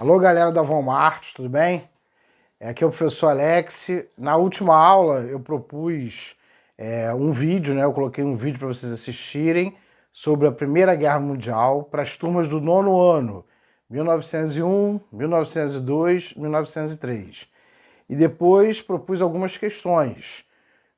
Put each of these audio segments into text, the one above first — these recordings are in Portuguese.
Alô, galera da Walmart, tudo bem? Aqui é o professor Alex. Na última aula eu propus um vídeo, né? Eu coloquei um vídeo para vocês assistirem sobre a Primeira Guerra Mundial para as turmas do nono ano, 1901, 1902, 1903. E depois propus algumas questões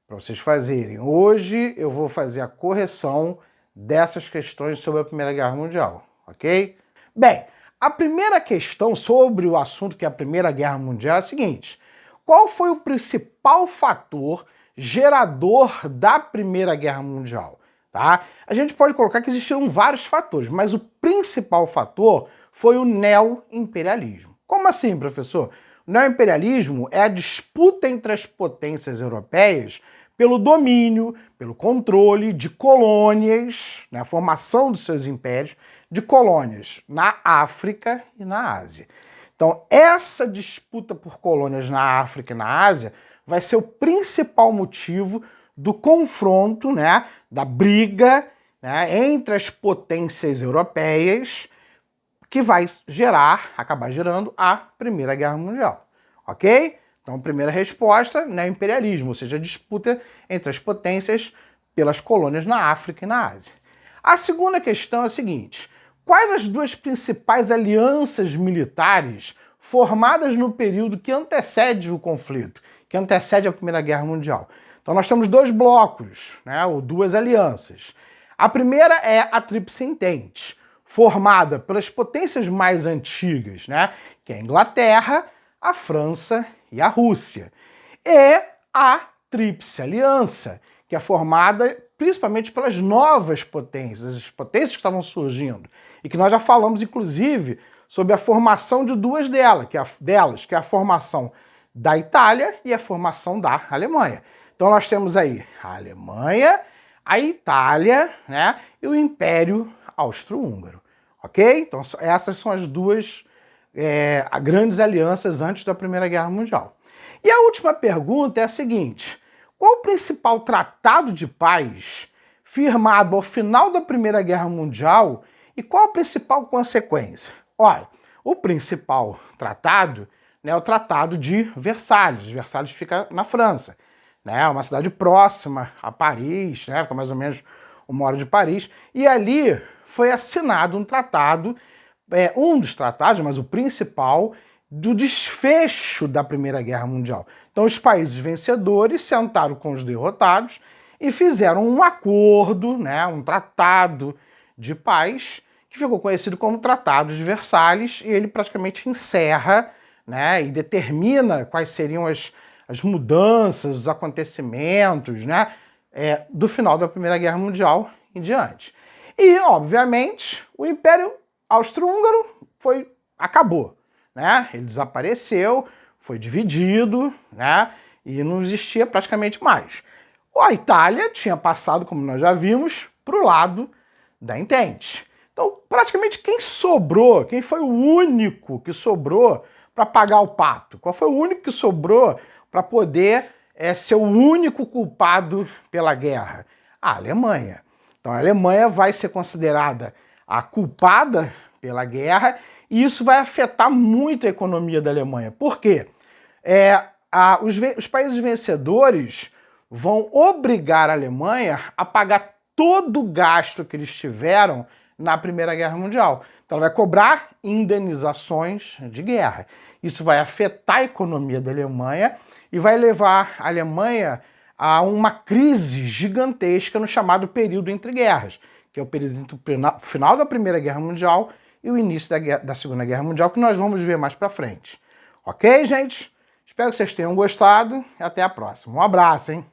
para vocês fazerem. Hoje eu vou fazer a correção dessas questões sobre a Primeira Guerra Mundial, ok? Bem, a primeira questão sobre o assunto que é a Primeira Guerra Mundial é a seguinte: qual foi o principal fator gerador da Primeira Guerra Mundial? Tá? A gente pode colocar que existiram vários fatores, mas o principal fator foi o neoimperialismo. Como assim, professor? O neoimperialismo é a disputa entre as potências europeias pelo domínio, pelo controle de colônias, né, a formação dos seus impérios, de colônias na África e na Ásia. Então, essa disputa por colônias na África e na Ásia vai ser o principal motivo do confronto, né, da briga, né, entre as potências europeias, que vai acabar gerando a Primeira Guerra Mundial, ok? Então, a primeira resposta, né, imperialismo, ou seja, a disputa entre as potências pelas colônias na África e na Ásia. A segunda questão é a seguinte: quais as duas principais alianças militares formadas no período que antecede o conflito, que antecede a Primeira Guerra Mundial? Então, nós temos dois blocos, né, ou duas alianças. A primeira é a Tríplice Entente, formada pelas potências mais antigas, né, que é a Inglaterra, a França e a Rússia. E a Tríplice Aliança, que é formada principalmente pelas novas potências, as potências que estavam surgindo, e que nós já falamos, inclusive, sobre a formação de duas delas, que é a formação da Itália e a formação da Alemanha. Então nós temos aí a Alemanha, a Itália, né, e o Império Austro-Húngaro, ok? Então essas são as duas grandes alianças antes da Primeira Guerra Mundial. E a última pergunta é a seguinte: qual o principal tratado de paz firmado ao final da Primeira Guerra Mundial e qual a principal consequência? Olha, o principal tratado, né, é o Tratado de Versalhes. Versalhes fica na França, né, uma cidade próxima a Paris, né, fica mais ou menos 1 hora de Paris, e ali foi assinado um tratado, um dos tratados, mas o principal, do desfecho da Primeira Guerra Mundial. Então os países vencedores sentaram com os derrotados e fizeram um acordo, né, um tratado de paz, que ficou conhecido como Tratado de Versalhes, e ele praticamente encerra, né, e determina quais seriam as mudanças, os acontecimentos, né, do final da Primeira Guerra Mundial em diante. E, obviamente, o Império Austro-Húngaro acabou, né? Ele desapareceu, foi dividido, né? E não existia praticamente mais. A Itália tinha passado, como nós já vimos, para o lado da Entente. Então, praticamente quem foi o único que sobrou para pagar o pato? Qual foi o único que sobrou para poder ser o único culpado pela guerra? A Alemanha. Então a Alemanha vai ser considerada a culpada pela guerra e isso vai afetar muito a economia da Alemanha. Por quê? Os países vencedores vão obrigar a Alemanha a pagar todo o gasto que eles tiveram na Primeira Guerra Mundial. Então ela vai cobrar indenizações de guerra. Isso vai afetar a economia da Alemanha e vai levar a Alemanha a uma crise gigantesca no chamado período entre guerras, que é o período entre o final da Primeira Guerra Mundial e o início da Segunda Guerra Mundial, que nós vamos ver mais para frente. Ok, gente? Espero que vocês tenham gostado e até a próxima. Um abraço, hein?